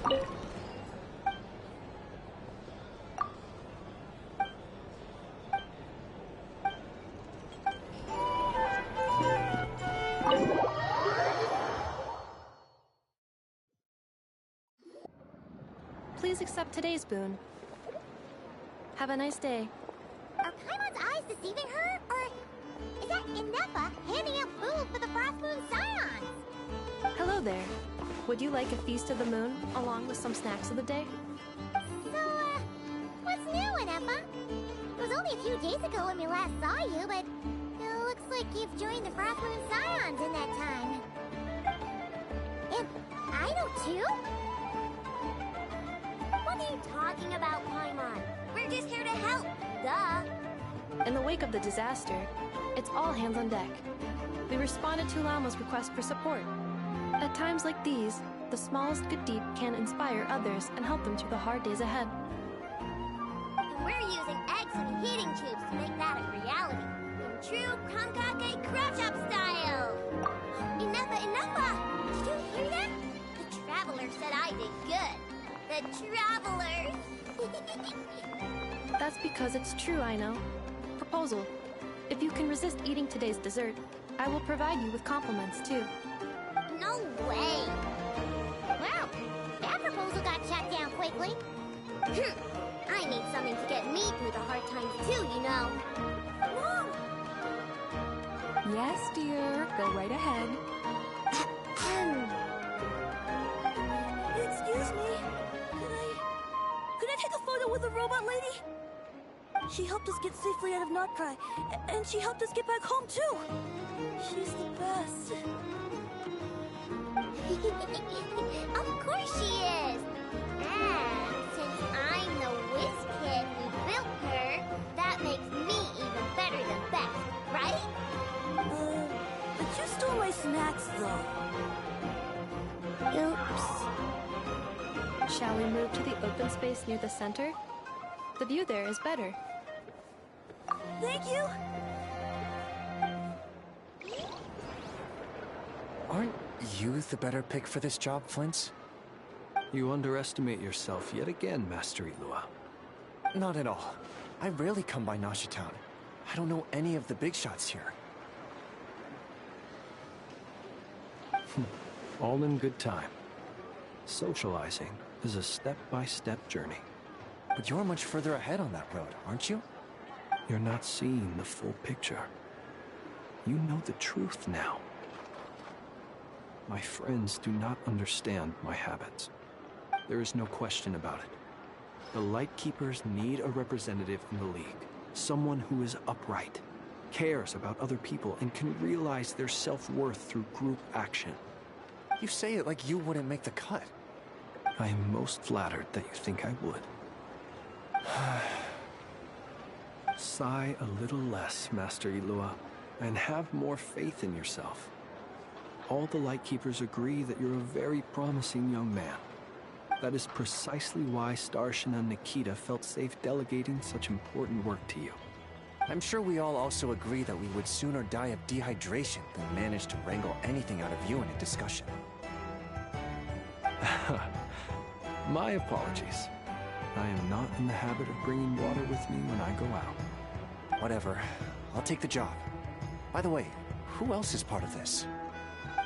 Please accept today's boon. Have a nice day. Are Paimon's eyes deceiving her? Or is that Inepa handing out food for the Frost Moon Scions? Hello there. Would you like a feast of the moon, along with some snacks of the day? So, what's new, Inepa? It was only a few days ago when we last saw you, but it looks like you've joined the Frost Moon Scions in that time. And I know too? What are you talking about, Paimon? We're just here to help, duh. In the wake of the disaster, it's all hands on deck. We responded to Llama's request for support. At times like these, the smallest good deed can inspire others and help them through the hard days ahead. And we're using eggs and heating tubes to make that a reality. In true Kankake crab shop style! Enough! Did you hear that? The Traveler said I did good. The Traveler! That's because it's true, I know. Proposal. If you can resist eating today's dessert, I will provide you with compliments, too. No way! Wow, that proposal got shut down quickly. I need something to get me through the hard times too, you know. Mom! Yes, dear. Go right ahead. Excuse me. Could I take a photo with the robot lady? She helped us get safely out of Notcry, and she helped us get back home too. She's the best. Of course she is! And since I'm the whiz kid who built her, that makes me even better than best, right? But you stole my snacks, though. Oops. Shall we move to the open space near the center? The view there is better. Thank you! Aren't you the better pick for this job, Flint? You underestimate yourself yet again, Master Ilua. Not at all. I rarely come by Nasha Town. I don't know any of the big shots here. All in good time. Socializing is a step-by-step journey. But you're much further ahead on that road, aren't you? You're not seeing the full picture. You know the truth now. My friends do not understand my habits. There is no question about it. The Lightkeepers need a representative in the League. Someone who is upright, cares about other people, and can realize their self-worth through group action. You say it like you wouldn't make the cut. I am most flattered that you think I would. Sigh a little less, Master Ilua, and have more faith in yourself. All the Lightkeepers agree that you're a very promising young man. That is precisely why Starshin and Nikita felt safe delegating such important work to you. I'm sure we all also agree that we would sooner die of dehydration than manage to wrangle anything out of you in a discussion. My apologies. I am not in the habit of bringing water with me when I go out. Whatever. I'll take the job. By the way, who else is part of this?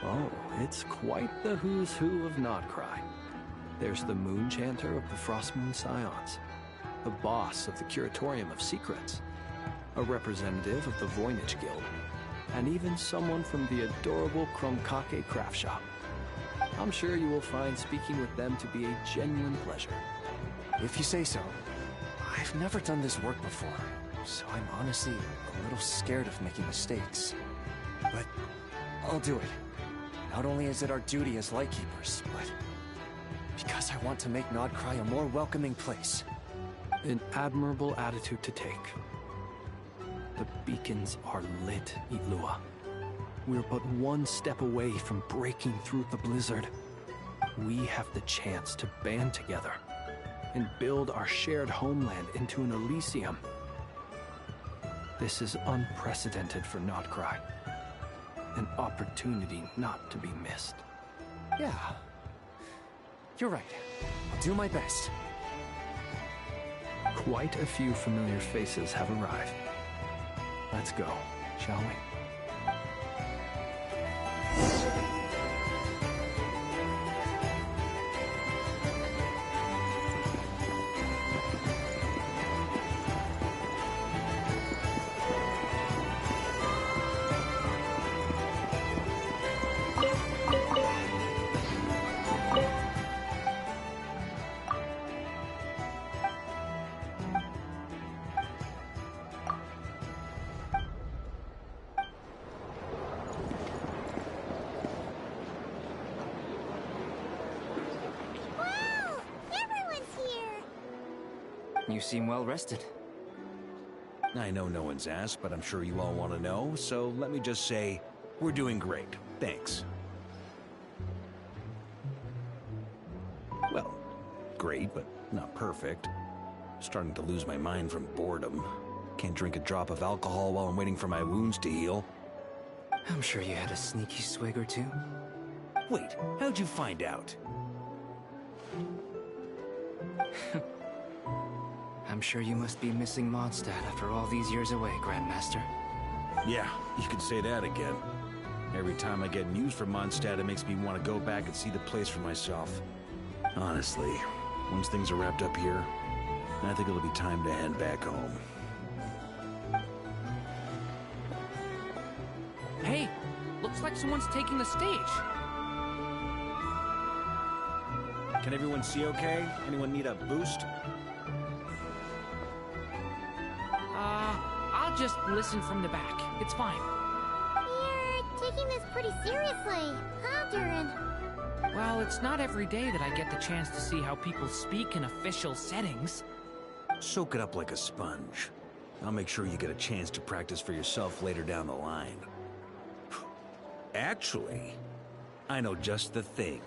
Oh, it's quite the who's who of Notcry. There's the Moon Chanter of the Frost Moon Scions, the boss of the Curatorium of Secrets, a representative of the Voynich Guild, and even someone from the adorable Kromkake craft shop. I'm sure you will find speaking with them to be a genuine pleasure. If you say so. I've never done this work before, so I'm honestly a little scared of making mistakes. But I'll do it. Not only is it our duty as Lightkeepers, but because I want to make Notcry a more welcoming place. An admirable attitude to take. The beacons are lit, Ilua. We're but one step away from breaking through the blizzard. We have the chance to band together and build our shared homeland into an Elysium. This is unprecedented for Notcry. An opportunity not to be missed. Yeah. You're right. I'll do my best. Quite a few familiar faces have arrived. Let's go, shall we? Wow! Everyone's here! You seem well rested. I know no one's asked, but I'm sure you all want to know, so let me just say, we're doing great. Thanks. Well, great, but not perfect. Starting to lose my mind from boredom. Can't drink a drop of alcohol while I'm waiting for my wounds to heal. I'm sure you had a sneaky swig or two. Wait, how'd you find out? I'm sure you must be missing Mondstadt after all these years away, Grandmaster. Yeah, you could say that again. Every time I get news from Mondstadt, it makes me want to go back and see the place for myself. Honestly, once things are wrapped up here, I think it'll be time to head back home. Hey, looks like someone's taking the stage. Can everyone see okay? Anyone need a boost? I'll just listen from the back. It's fine. You're taking this pretty seriously, huh, Durin? Well, it's not every day that I get the chance to see how people speak in official settings. Soak it up like a sponge. I'll make sure you get a chance to practice for yourself later down the line. Actually, I know just the thing.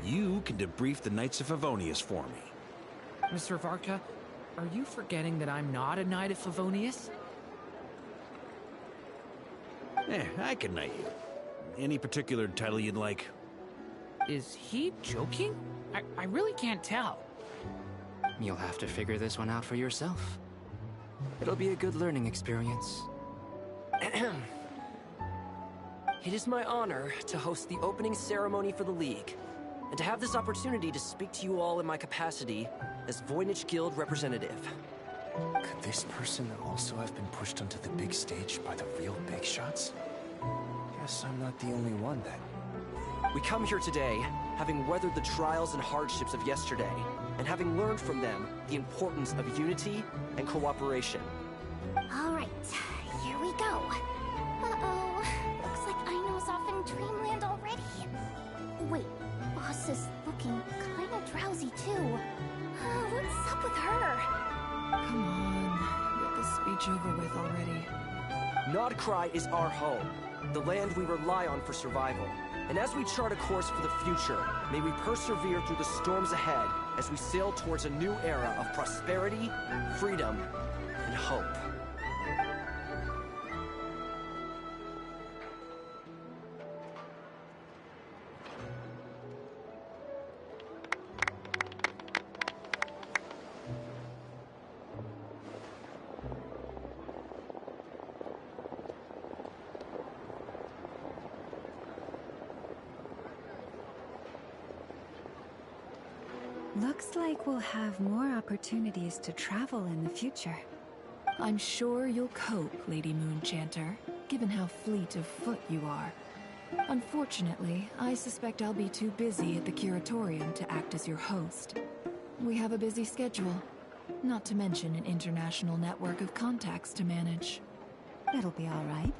You can debrief the Knights of Favonius for me. Mr. Varka, are you forgetting that I'm not a Knight of Favonius? I can knight you. Any particular title you'd like? Is he joking? I really can't tell. You'll have to figure this one out for yourself. It'll be a good learning experience. It is my honor to host the opening ceremony for the League, and to have this opportunity to speak to you all in my capacity as Voynich Guild representative. Could this person also have been pushed onto the big stage by the real big shots? Guess I'm not the only one then. We come here today, having weathered the trials and hardships of yesterday, and having learned from them the importance of unity and cooperation. Alright, here we go. Uh-oh, looks like Aino's off in Dreamland already. Wait, Boss is looking kinda drowsy too. What's up with her? Come on, get this speech over with already. Nodcry is our home, the land we rely on for survival. And as we chart a course for the future, may we persevere through the storms ahead as we sail towards a new era of prosperity, freedom, and hope. Looks like we'll have more opportunities to travel in the future. I'm sure you'll cope, Lady Moonchanter, given how fleet of foot you are. Unfortunately, I suspect I'll be too busy at the Curatorium to act as your host. We have a busy schedule, not to mention an international network of contacts to manage. It'll be all right.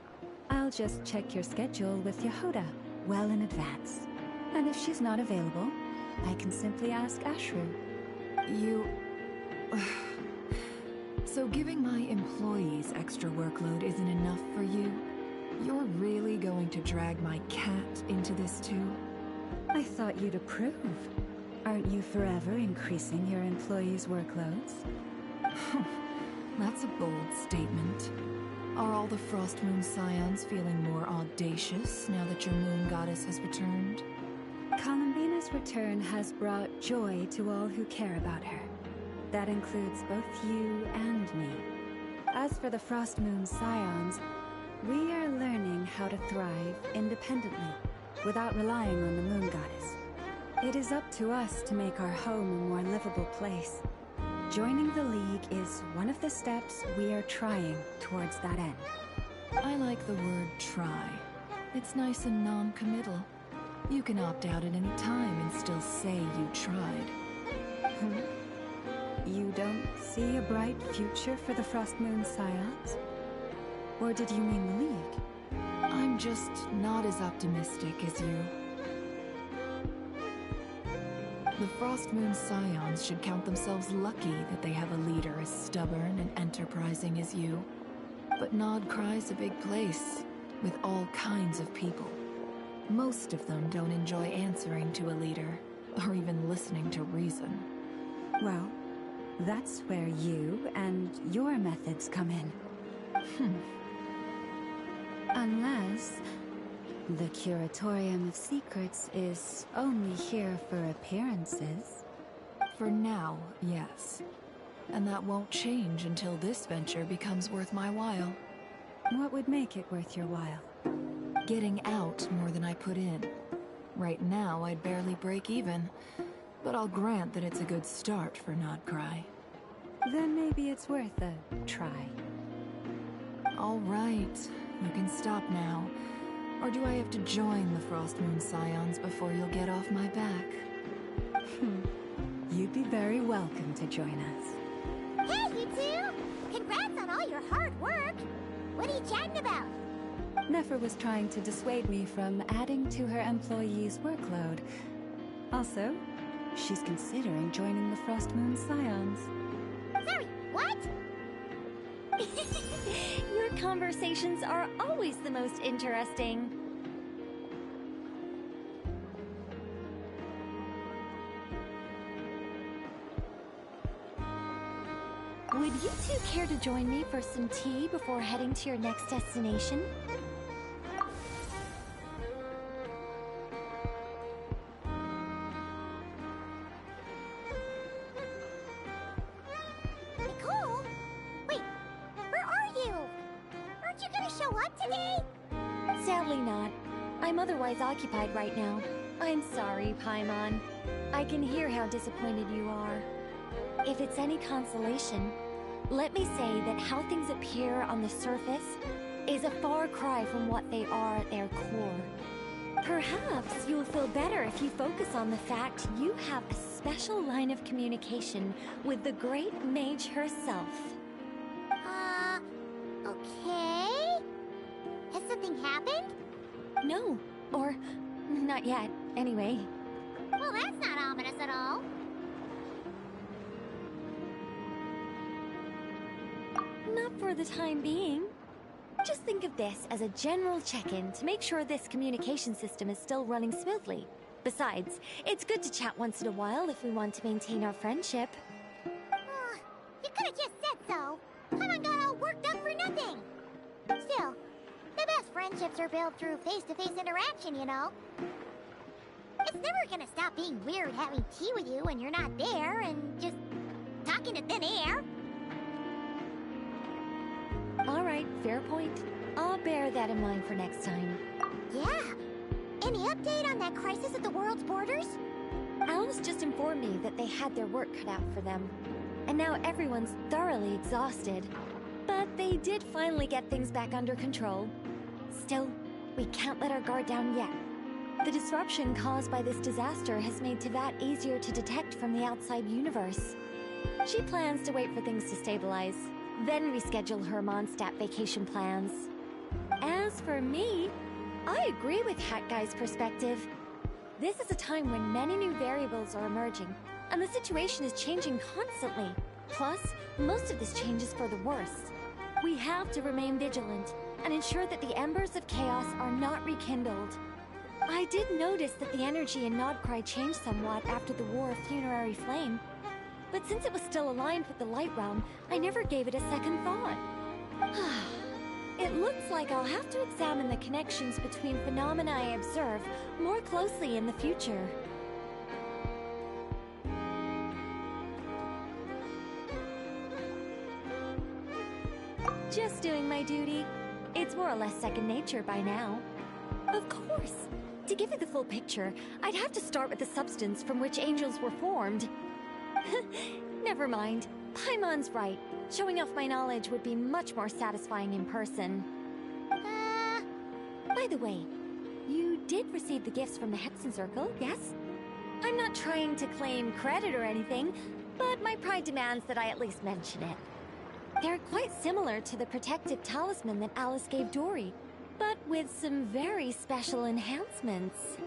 I'll just check your schedule with Yehoda well in advance. And if she's not available, I can simply ask Ashru. You... So giving my employees extra workload isn't enough for you? You're really going to drag my cat into this too? I thought you'd approve. Aren't you forever increasing your employees' workloads? That's a bold statement. Are all the Frostmoon Scions feeling more audacious now that your moon goddess has returned? Columbine Nockra's return has brought joy to all who care about her. That includes both you and me. As for the Frost Moon Scions, we are learning how to thrive independently, without relying on the Moon Goddess. It is up to us to make our home a more livable place. Joining the League is one of the steps we are trying towards that end. I like the word try. It's nice and non-committal. You can opt out at any time and still say you tried. You don't see a bright future for the Frost Moon Scions? Or did you mean the League? I'm just not as optimistic as you. The Frost Moon Scions should count themselves lucky that they have a leader as stubborn and enterprising as you. But Nodcry's a big place, with all kinds of people. Most of them don't enjoy answering to a leader, or even listening to reason. Well, that's where you and your methods come in. Unless the Curatorium of Secrets is only here for appearances. For now, yes. And that won't change until this venture becomes worth my while. What would make it worth your while? Getting out more than I put in. Right now, I'd barely break even, but I'll grant that it's a good start for Nodcry. Then maybe it's worth a try. All right, you can stop now. Or do I have to join the Frost Moon Scions before you'll get off my back? You'd be very welcome to join us. Hey, you two! Congrats on all your hard work! What are you chatting about? Nefer was trying to dissuade me from adding to her employees' workload. Also, she's considering joining the Frost Moon Scions. Sorry, what? Your conversations are always the most interesting. Would you two care to join me for some tea before heading to your next destination? Nicole? Wait, where are you? Aren't you gonna show up today? Sadly not. I'm otherwise occupied right now. I'm sorry, Paimon. I can hear how disappointed you are. If it's any consolation, let me say that how things appear on the surface is a far cry from what they are at their core. Perhaps you'll feel better if you focus on the fact you have a special line of communication with the great mage herself. Okay? Has something happened? No, or not yet, anyway. Well, that's not ominous at all. Not for the time being. Just think of this as a general check-in to make sure this communication system is still running smoothly. Besides, it's good to chat once in a while if we want to maintain our friendship. You could have just said so. Paimon got all worked up for nothing. Still, the best friendships are built through face-to-face interaction, you know. It's never gonna stop being weird having tea with you when you're not there and just talking to thin air. Alright, fair point. I'll bear that in mind for next time. Yeah. Any update on that crisis at the world's borders? Alice just informed me that they had their work cut out for them. And now everyone's thoroughly exhausted. But they did finally get things back under control. Still, we can't let our guard down yet. The disruption caused by this disaster has made Teyvat easier to detect from the outside universe. She plans to wait for things to stabilize, then reschedule her Mondstadt vacation plans. As for me, I agree with Hat Guy's perspective. This is a time when many new variables are emerging, and the situation is changing constantly. Plus, most of this change is for the worse. We have to remain vigilant and ensure that the embers of chaos are not rekindled. I did notice that the energy in Nodcry changed somewhat after the War of Funerary Flame, but since it was still aligned with the Light Realm, I never gave it a second thought. It looks like I'll have to examine the connections between phenomena I observe more closely in the future. Just doing my duty. It's more or less second nature by now. Of course. To give you the full picture, I'd have to start with the substance from which angels were formed. Never mind. Paimon's right. Showing off my knowledge would be much more satisfying in person. By the way, you did receive the gifts from the Hexen Circle, yes? I'm not trying to claim credit or anything, but my pride demands that I at least mention it. They're quite similar to the protective talisman that Alice gave Dory, but with some very special enhancements.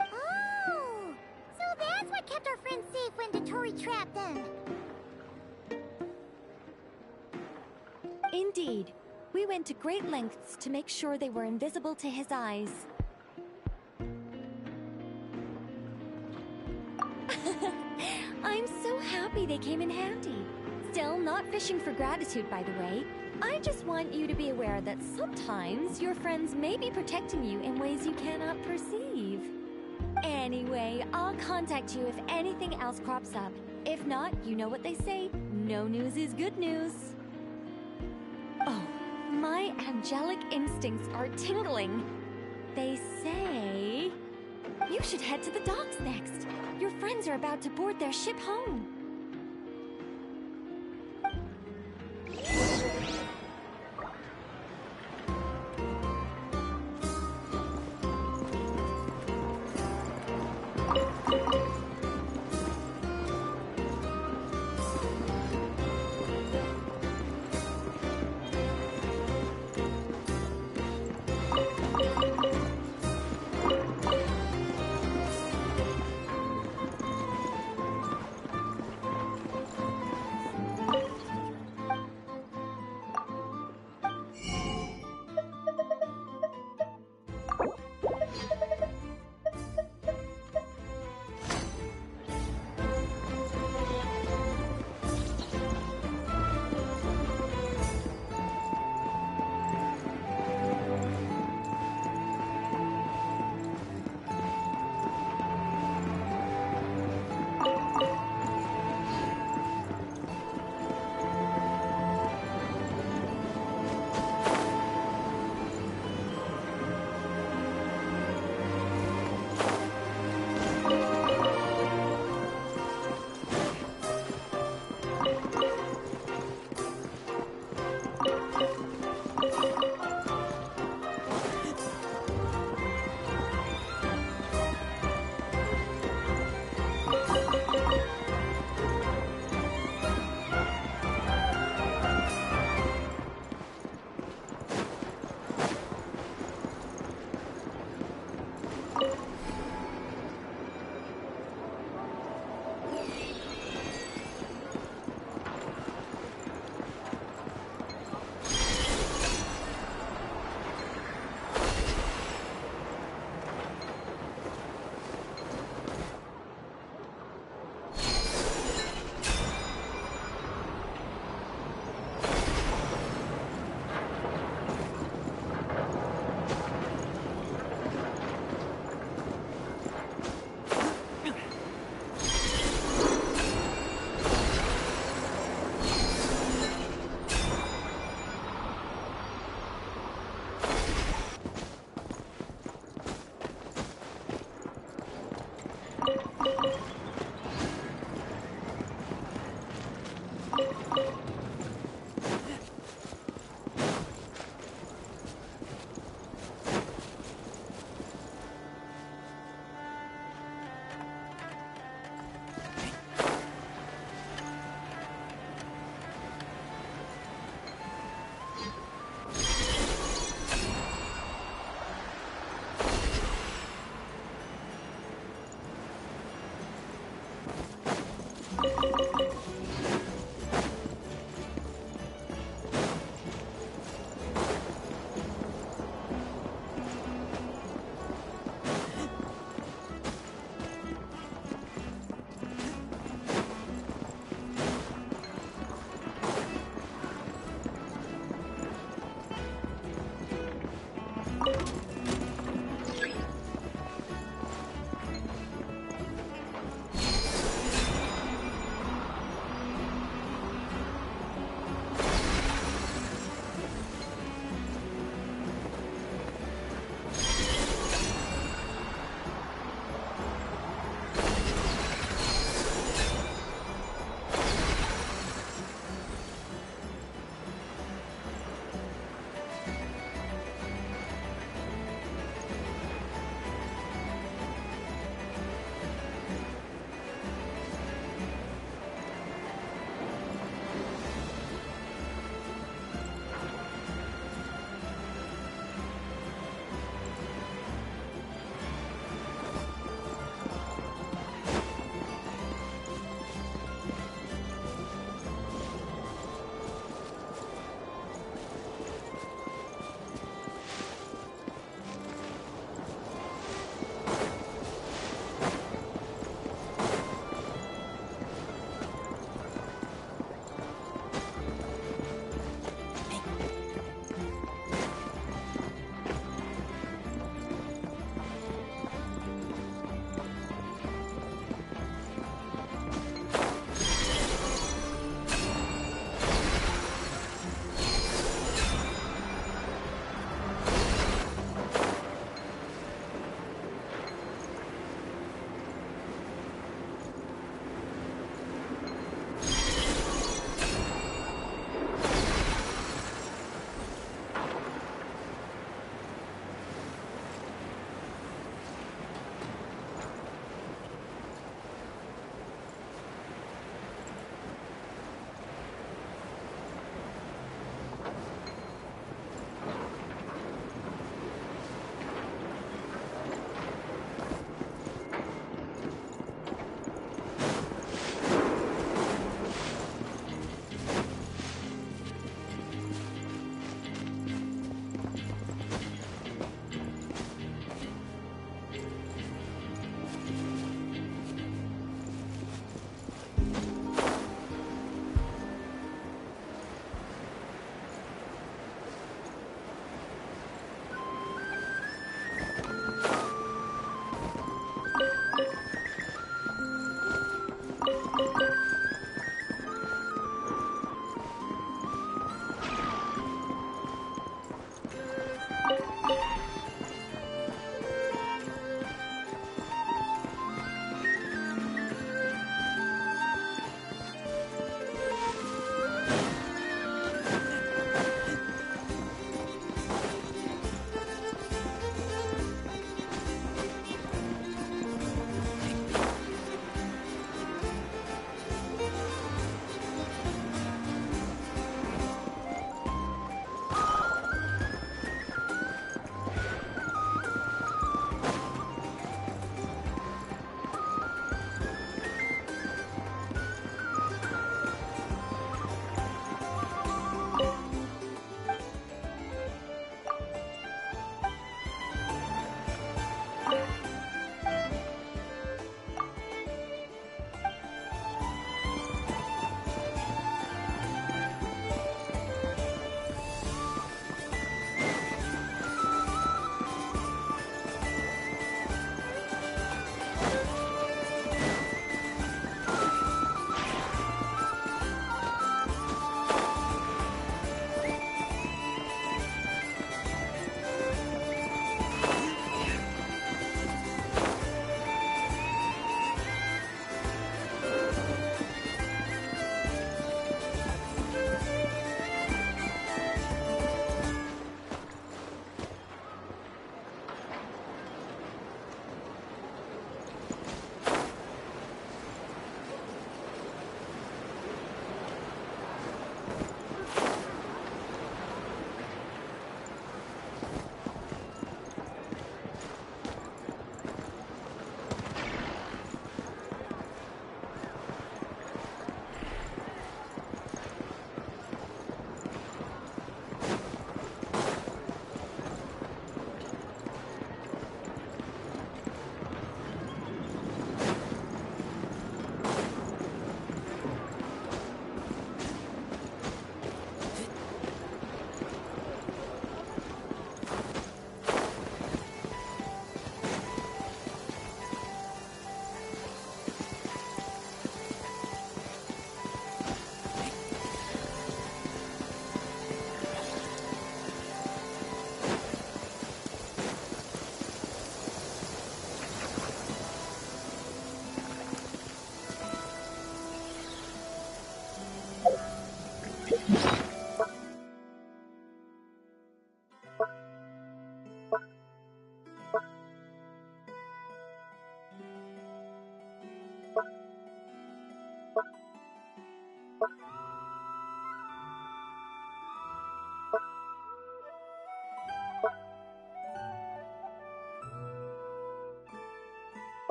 Oh! So that's what kept our friends safe when Dotori trapped them. Indeed. We went to great lengths to make sure they were invisible to his eyes. I'm so happy they came in handy. Still, not fishing for gratitude, by the way. I just want you to be aware that sometimes your friends may be protecting you in ways you cannot perceive. Anyway, I'll contact you if anything else crops up. If not, you know what they say, no news is good news. Oh, my angelic instincts are tingling. They say you should head to the docks next. Your friends are about to board their ship home.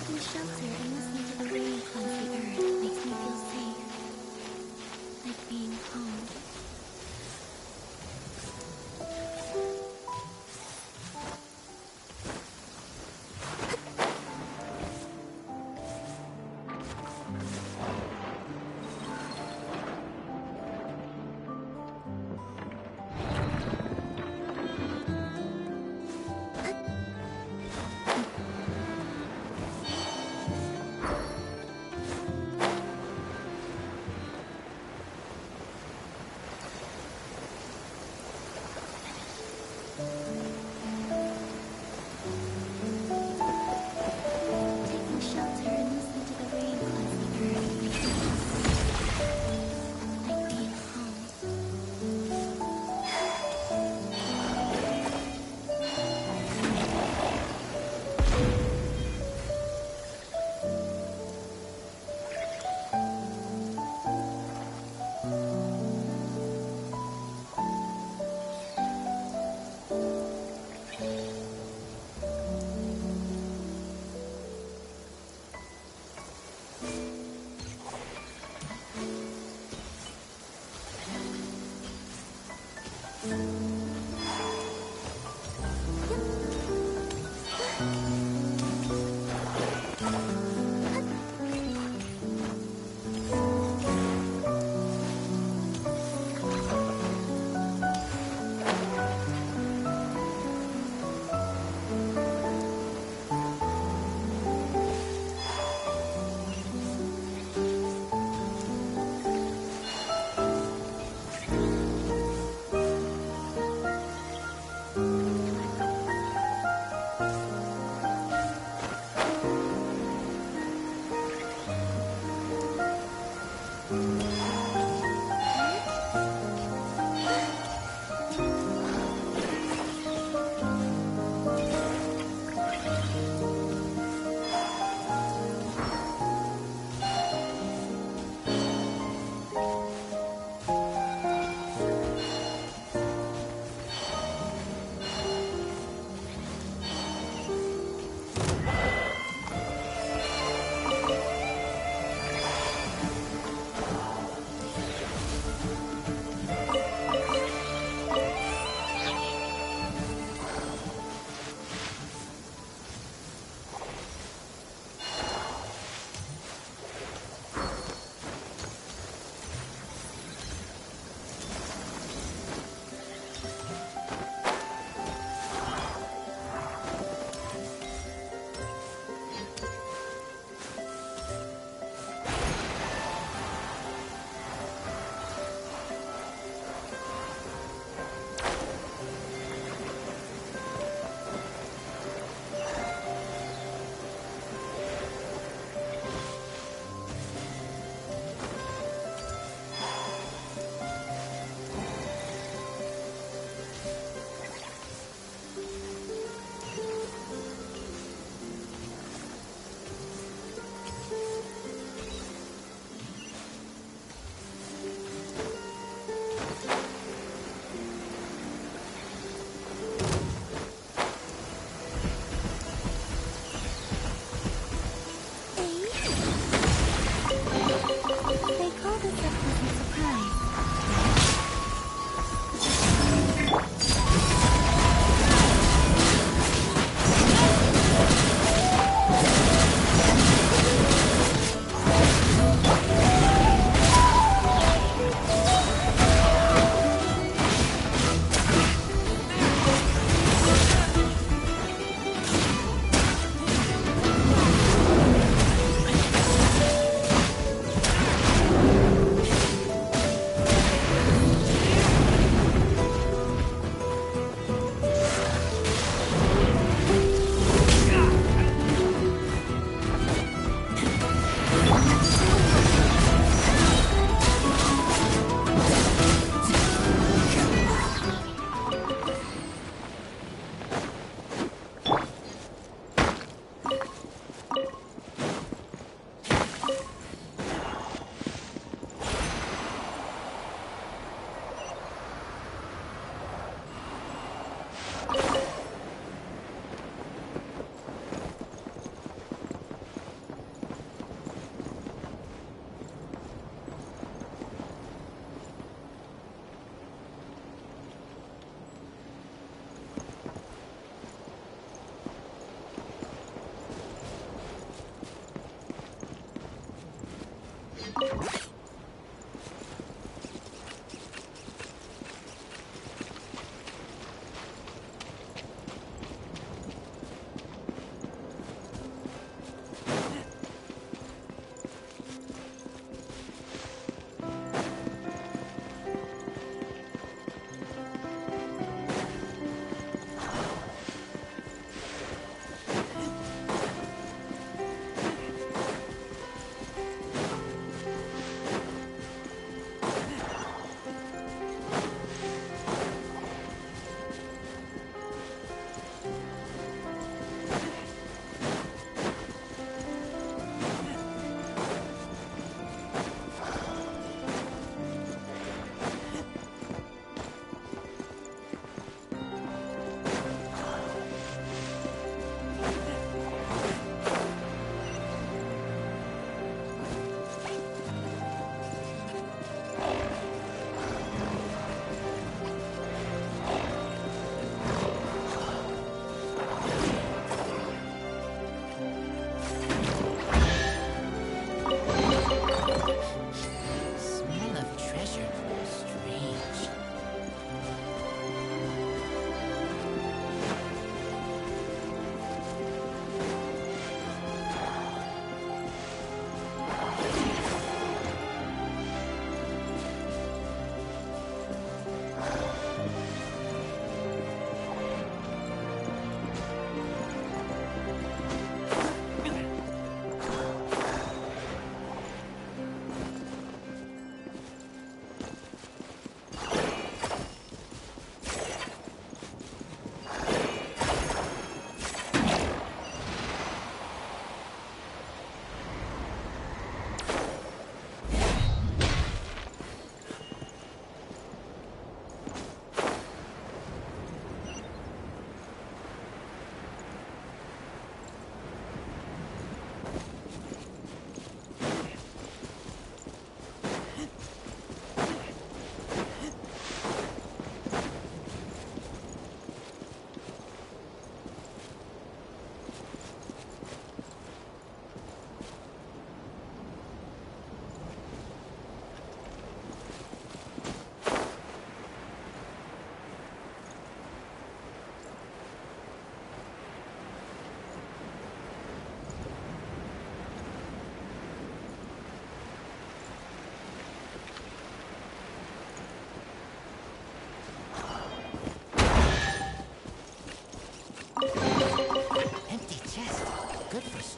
Taking shelter and listening to the rain cleanse the earth makes me feel safe. Like being home.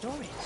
storage.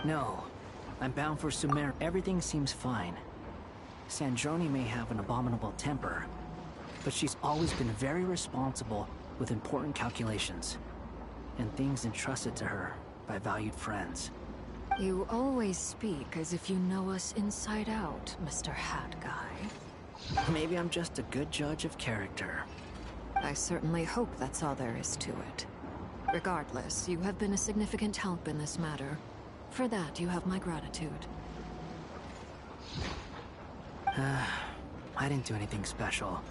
No. I'm bound for Sumer. Everything seems fine. Sandrone may have an abominable temper, but she's always been very responsible with important calculations, and things entrusted to her by valued friends. You always speak as if you know us inside out, Mr. Hat Guy. Maybe I'm just a good judge of character. I certainly hope that's all there is to it. Regardless, you have been a significant help in this matter. For that, you have my gratitude. I didn't do anything special.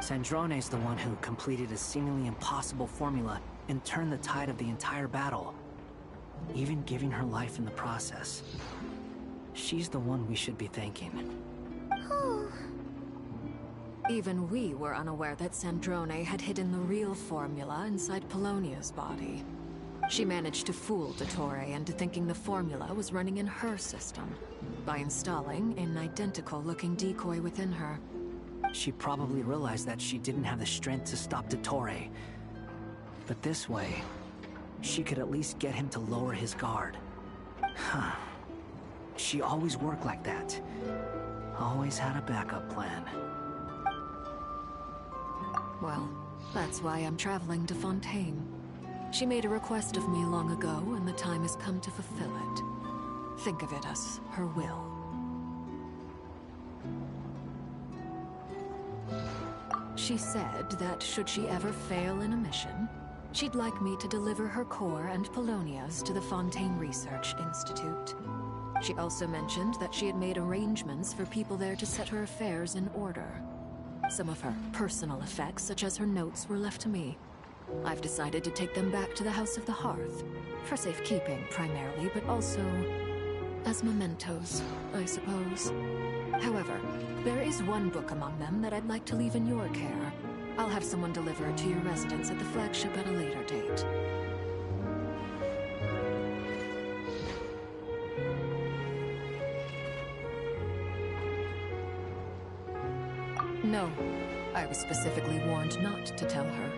Sandrone's the one who completed a seemingly impossible formula and turned the tide of the entire battle, even giving her life in the process. She's the one we should be thanking. Even we were unaware that Sandrone had hidden the real formula inside Polonia's body. She managed to fool Dottore into thinking the formula was running in her system by installing an identical-looking decoy within her. She probably realized that she didn't have the strength to stop Dottore. But this way, she could at least get him to lower his guard. Huh. She always worked like that. Always had a backup plan. Well, that's why I'm traveling to Fontaine. She made a request of me long ago, and the time has come to fulfill it. Think of it as her will. She said that should she ever fail in a mission, she'd like me to deliver her core and Polonia's to the Fontaine Research Institute. She also mentioned that she had made arrangements for people there to set her affairs in order. Some of her personal effects, such as her notes, were left to me. I've decided to take them back to the House of the Hearth, for safekeeping primarily, but also as mementos, I suppose. However, there is one book among them that I'd like to leave in your care. I'll have someone deliver it to your residence at the flagship at a later date. No, I was specifically warned not to tell her.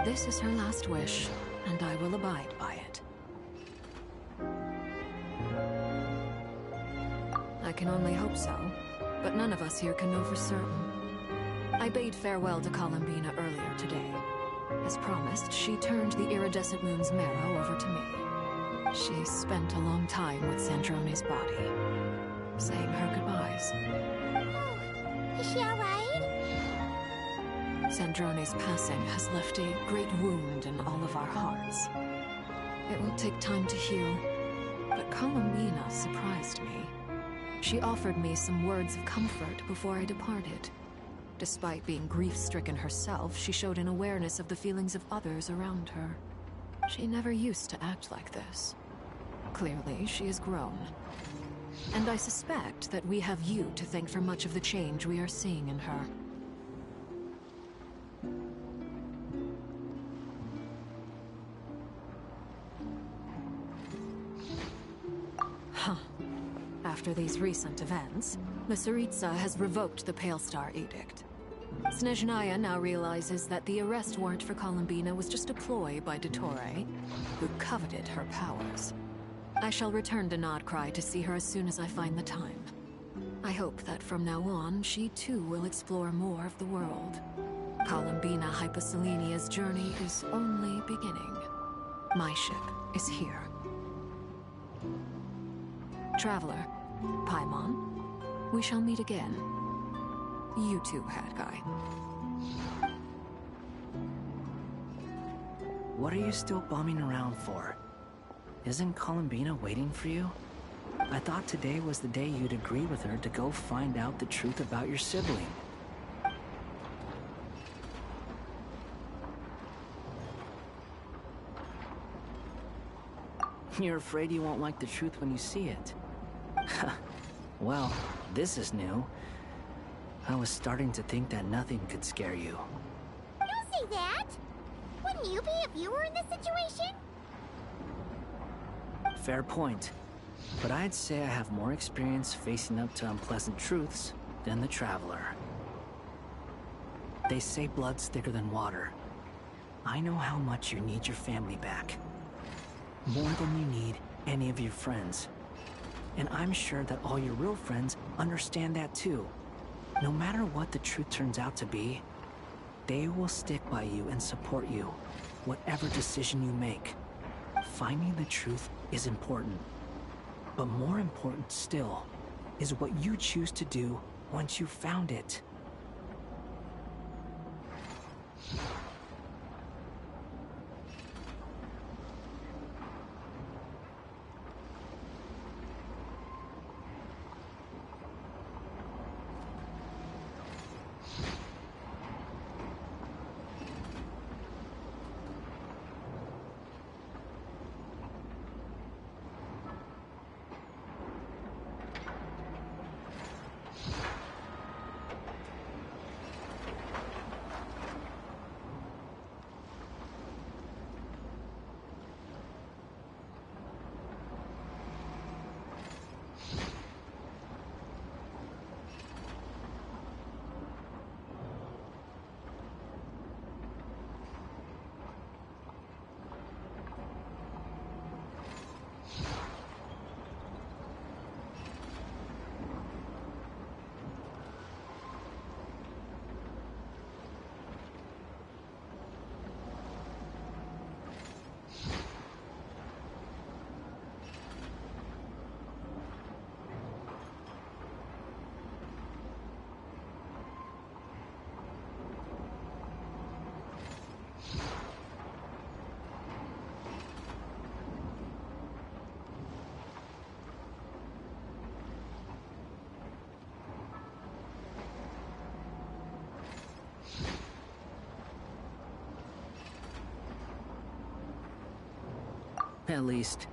This is her last wish, and I will abide by it. I can only hope so, but none of us here can know for certain. I bade farewell to Columbina earlier today. As promised, she turned the iridescent moon's marrow over to me. She spent a long time with Sandrone's body, saying her goodbyes. Is she alright? Sandrone's passing has left a great wound in all of our hearts. It will take time to heal, but Columbina surprised me. She offered me some words of comfort before I departed. Despite being grief-stricken herself, she showed an awareness of the feelings of others around her. She never used to act like this. Clearly, she has grown. And I suspect that we have you to thank for much of the change we are seeing in her. Huh. After these recent events, the Tsaritsa has revoked the Pale Star Edict. Snezhnaya now realizes that the arrest warrant for Columbina was just a ploy by Dottore, who coveted her powers. I shall return to Nodcry to see her as soon as I find the time. I hope that from now on, she too will explore more of the world. Columbina Hyposelenia's journey is only beginning. My ship is here. Traveler, Paimon, we shall meet again. You too, Hat Guy. What are you still bumming around for? Isn't Columbina waiting for you? I thought today was the day you'd agree with her to go find out the truth about your sibling. You're afraid you won't like the truth when you see it. Well, this is new. I was starting to think that nothing could scare you. Don't say that! Wouldn't you be if you were in this situation? Fair point. But I'd say I have more experience facing up to unpleasant truths than the Traveler. They say blood's thicker than water. I know how much you need your family back. More than you need any of your friends. And I'm sure that all your real friends understand that too. No matter what the truth turns out to be, they will stick by you and support you, whatever decision you make. Finding the truth is important. But more important still is what you choose to do once you've found it. At least,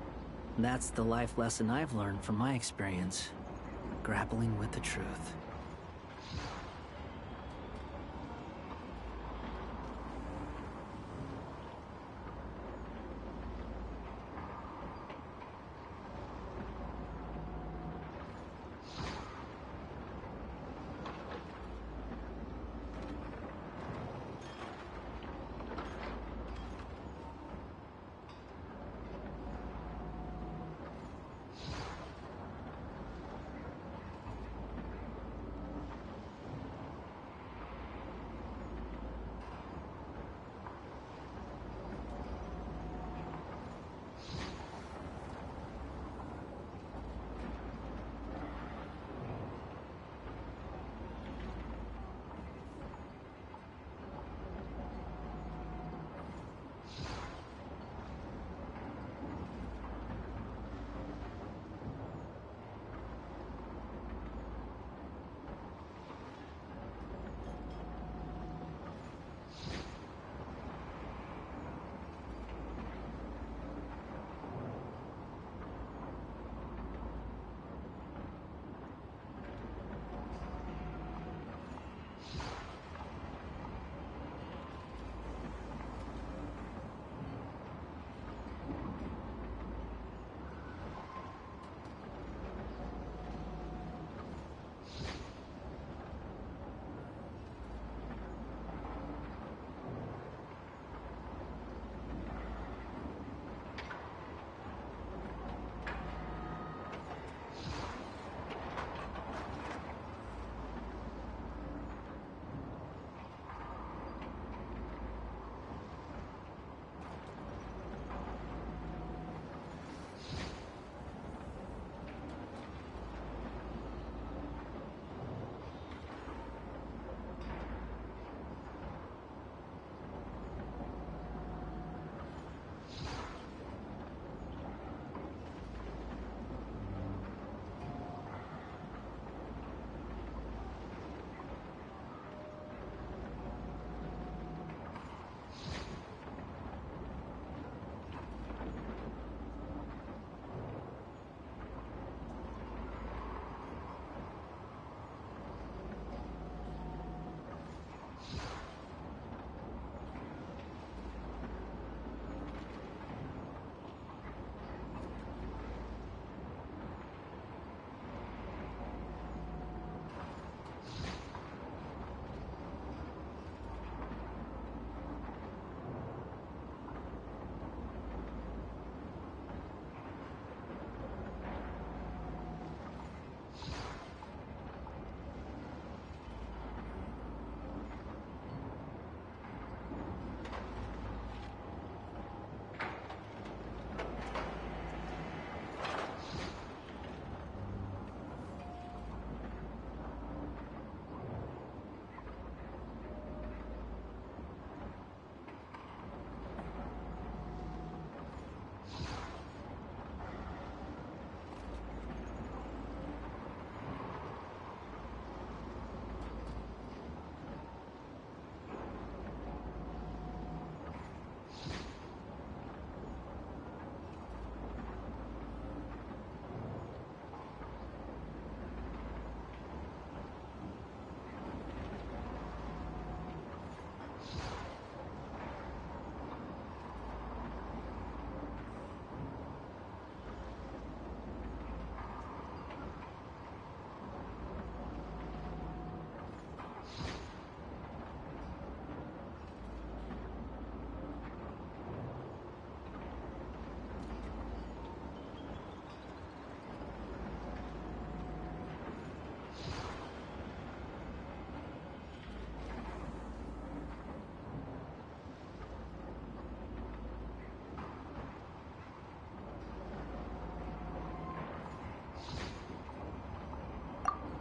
that's the life lesson I've learned from my experience, grappling with the truth.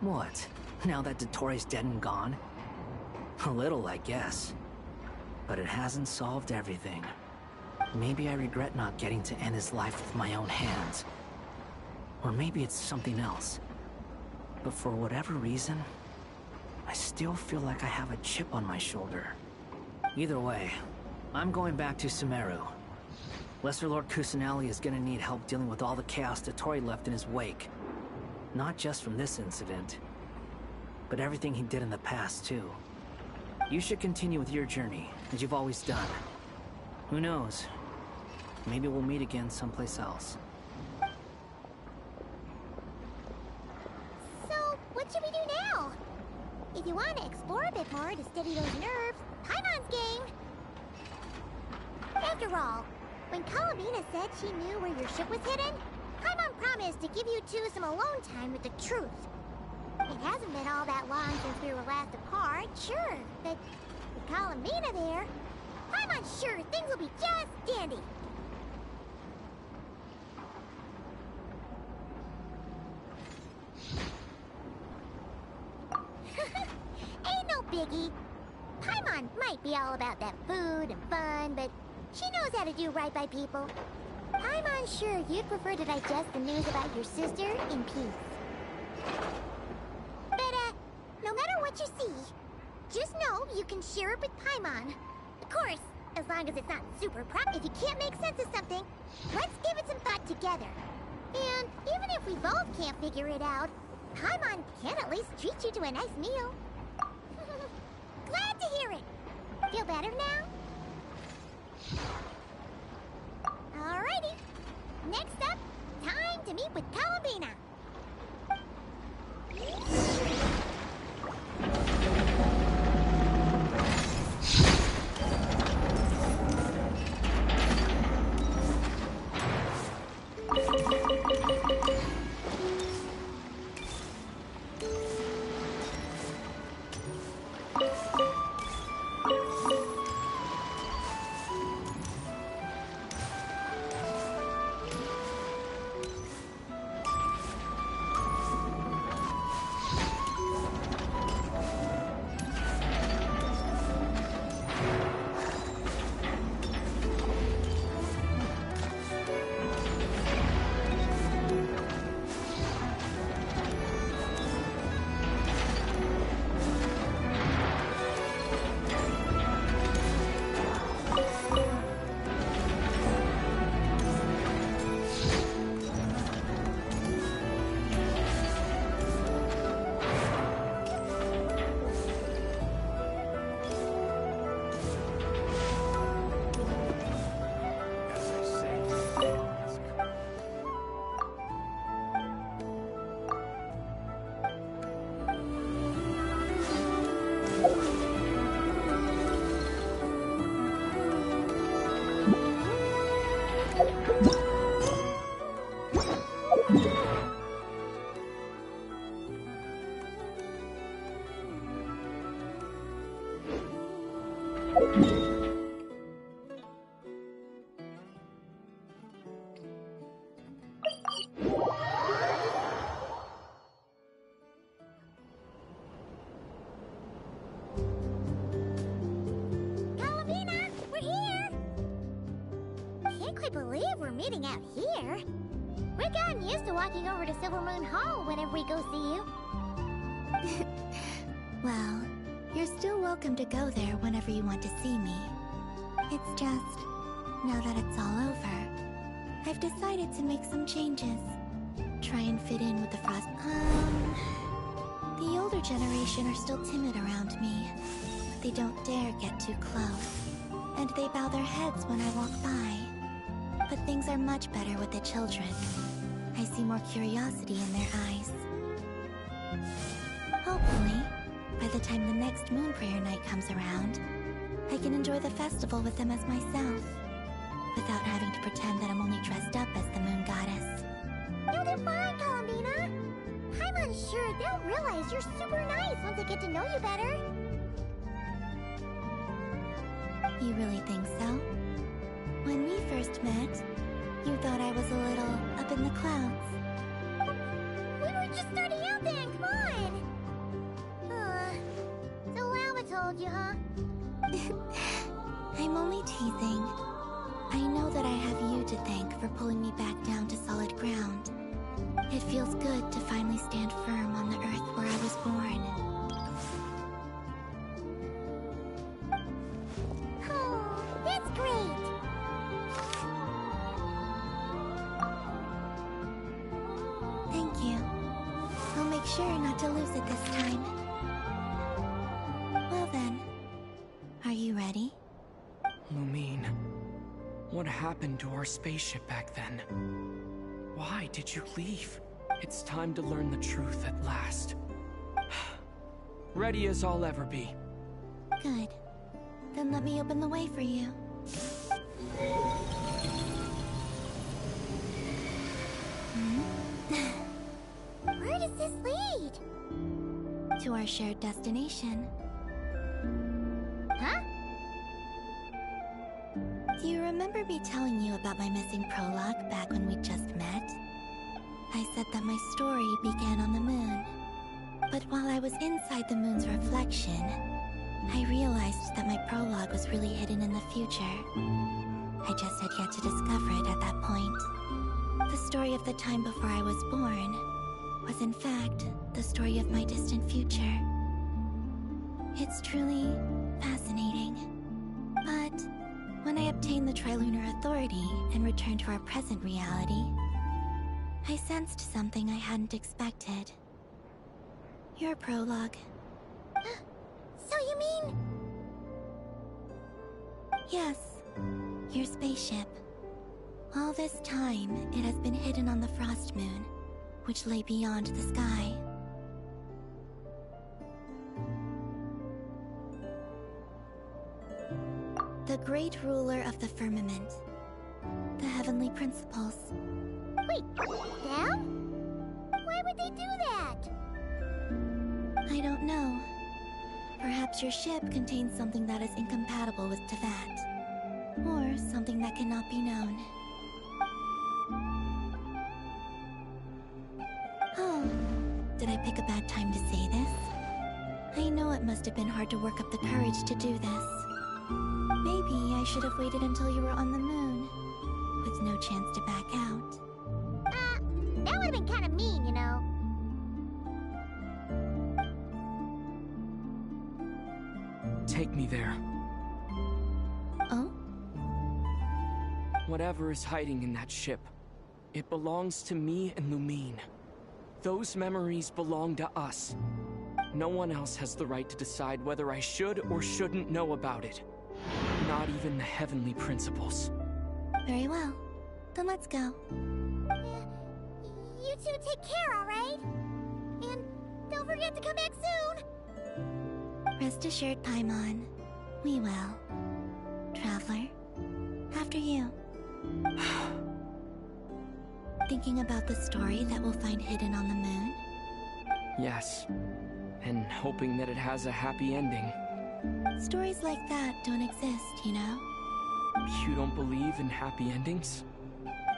What? Now that Dottoro's dead and gone? A little, I guess. But it hasn't solved everything. Maybe I regret not getting to end his life with my own hands. Or maybe it's something else. But for whatever reason, I still feel like I have a chip on my shoulder. Either way, I'm going back to Sumeru. Lesser Lord Kusanali is gonna need help dealing with all the chaos Dottori left in his wake. Not just from this incident, but everything he did in the past, too. You should continue with your journey, as you've always done. Who knows? Maybe we'll meet again someplace else. So, what should we do now? If you want to explore a bit more to steady those nerves, Paimon's game! After all, when Kalamina said she knew where your ship was hidden, Paimon promised to give you two some alone time with the truth. It hasn't been all that long since we were last apart, sure, but with Kalamina there, Paimon's sure things will be just dandy. Ain't no biggie. Paimon might be all about that food and fun, but she knows how to do right by people. Paimon's sure you'd prefer to digest the news about your sister in peace. But, no matter what you see, just know you can share it with Paimon. Of course, as long as it's not super If you can't make sense of something, let's give it some thought together. And even if we both can't figure it out, Paimon can at least treat you to a nice meal. Glad to hear it. Feel better now? Alrighty. Next up, time to meet with Kalamina. Meeting out here? We've gotten used to walking over to Silver Moon Hall whenever we go see you. Well, you're still welcome to go there whenever you want to see me. It's just, now that it's all over, I've decided to make some changes. Try and fit in with the Frost... The older generation are still timid around me. They don't dare get too close. And they bow their heads when I walk by. But things are much better with the children. I see more curiosity in their eyes. Hopefully, by the time the next Moon Prayer night comes around, I can enjoy the festival with them as myself, without having to pretend that I'm only dressed up as the Moon Goddess. No, they're fine, Kalamina. Paimon's sure they'll realize you're super nice once they get to know you better. You really think so? When we first met, you thought I was a little up in the clouds. We were just starting out then, come on! told you, huh? I'm only teasing. I know that I have you to thank for pulling me back down to solid ground. It feels good to finally stand firm on the earth where I was born. Oh, that's great! Thank you. I'll make sure not to lose it this time. Well then, are you ready? Lumine, what happened to our spaceship back then? Why did you leave? It's time to learn the truth at last. Ready as I'll ever be. Good. Then let me open the way for you. Where does this lead? To our shared destination. Huh? Do you remember me telling you about my missing prologue back when we just met? I said that my story began on the moon. But while I was inside the moon's reflection, I realized that my prologue was really hidden in the future. I just had yet to discover it at that point. The story of the time before I was born was in fact the story of my distant future. It's truly fascinating. But when I obtained the Trilunar Authority and returned to our present reality, I sensed something I hadn't expected. Your prologue. So you mean... Yes, your spaceship. All this time, it has been hidden on the Frost Moon, which lay beyond the sky. The great ruler of the firmament. The heavenly principles. Wait, them? Why would they do that? I don't know. Perhaps your ship contains something that is incompatible with Tevat. Or something that cannot be known. Oh, did I pick a bad time to say this? I know it must have been hard to work up the courage to do this. Maybe I should have waited until you were on the moon, with no chance to back out. That would've been kinda mean, you know. Take me there. Oh? Whatever is hiding in that ship, it belongs to me and Lumine. Those memories belong to us. No one else has the right to decide whether I should or shouldn't know about it. Not even the heavenly principles. Very well. Then let's go. You two take care, alright? And don't forget to come back soon! Rest assured, Paimon. We will. Traveler, after you. Thinking about the story that we'll find hidden on the moon? Yes. And hoping that it has a happy ending. Stories like that don't exist, you know? You don't believe in happy endings?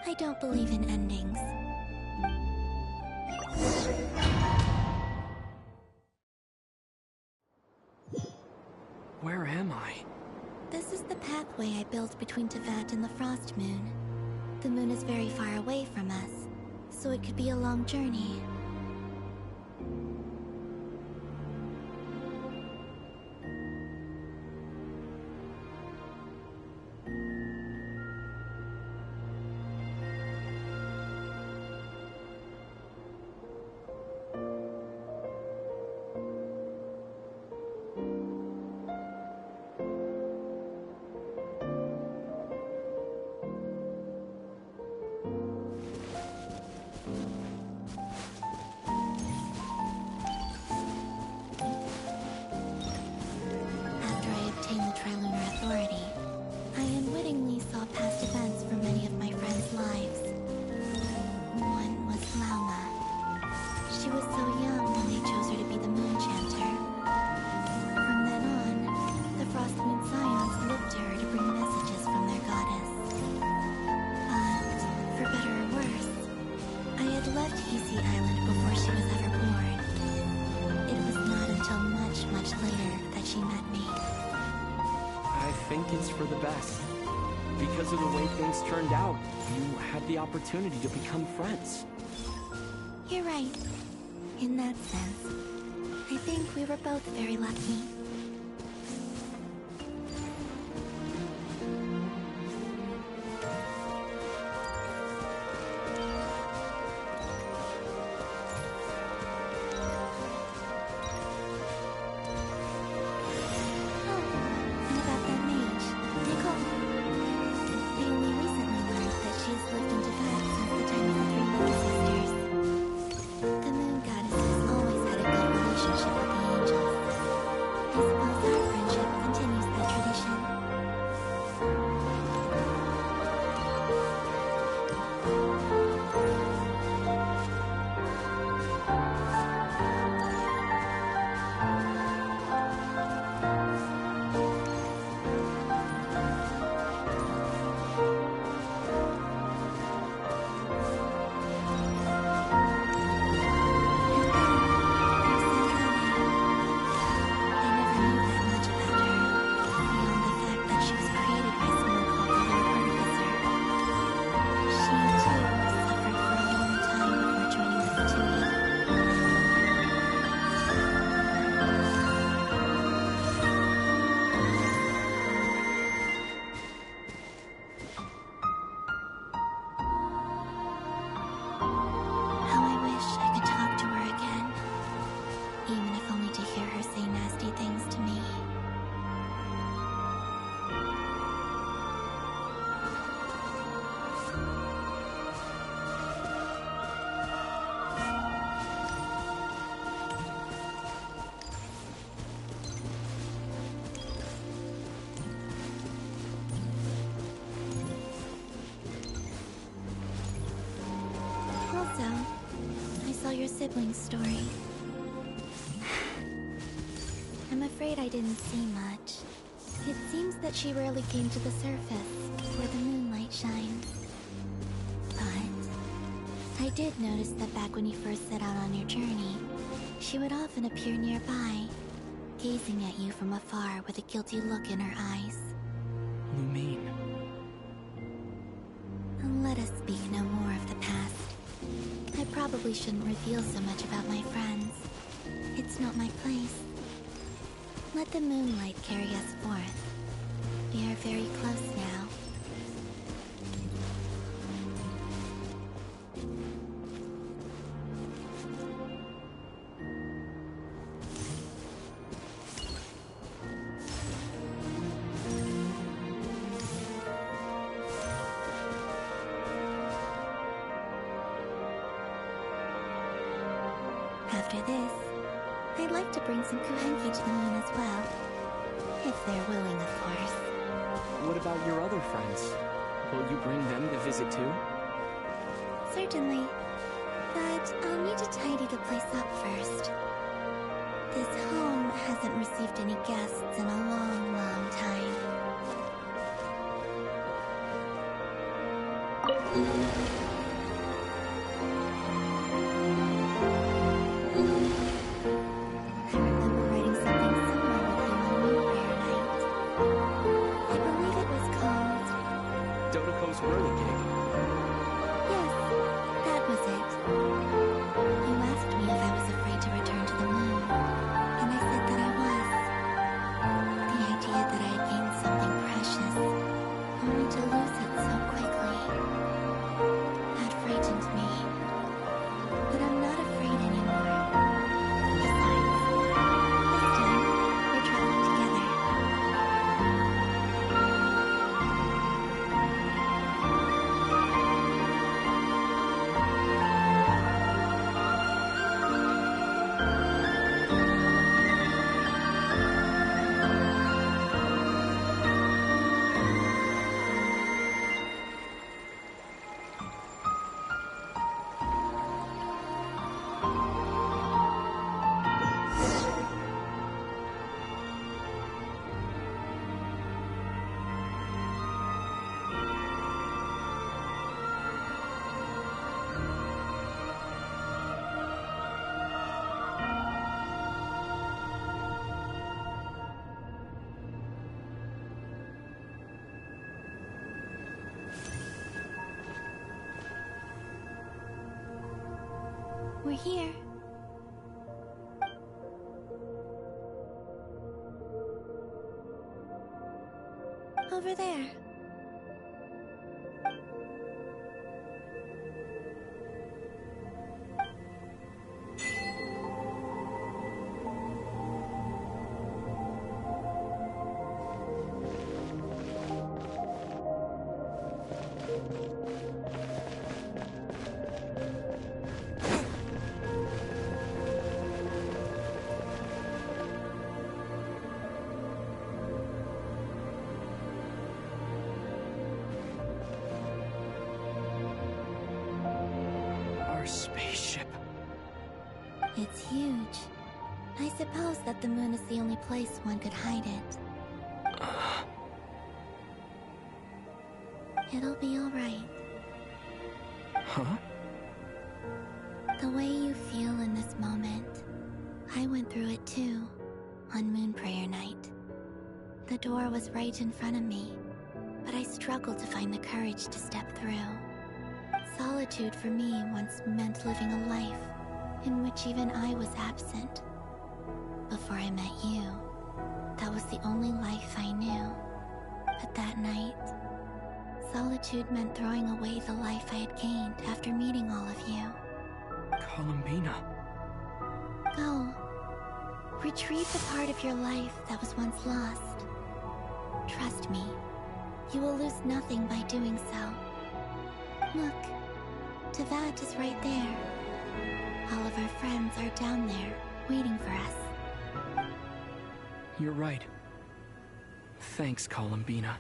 I don't believe in endings. Where am I? This is the pathway I built between Tevat and the Frost Moon. The moon is very far away from us, so it could be a long journey. for the best. Because of the way things turned out, you had the opportunity to become friends. You're right. In that sense, I think we were both very lucky. Your sibling's story. I'm afraid I didn't see much. It seems that she rarely came to the surface, where the moonlight shines. But I did notice that back when you first set out on your journey, she would often appear nearby, gazing at you from afar with a guilty look in her eyes. Lumine. Let us speak no more of the past. I probably shouldn't reveal so much about my friends. It's not my place. Let the moonlight carry us forth. We are very close now. After this, I'd like to bring some Kuhenki to the moon as well. If they're willing, of course. What about your other friends? Will you bring them to visit too? Certainly. But I'll need to tidy the place up first. This home hasn't received any guests in a long, long time. Whirly gig. Yes, that was it. You asked here. Over there. Spaceship. It's huge. I suppose that the moon is the only place one could hide it. It'll be alright. Huh? The way you feel in this moment, I went through it too, on Moon Prayer Night. The door was right in front of me, but I struggled to find the courage to step through. Solitude for me once meant living a life in which even I was absent. Before I met you, that was the only life I knew. But that night, solitude meant throwing away the life I had gained after meeting all of you. Columbina. Go. Retrieve the part of your life that was once lost. Trust me, you will lose nothing by doing so. Look. Tevat is right there. All of our friends are down there, waiting for us. You're right. Thanks, Columbina.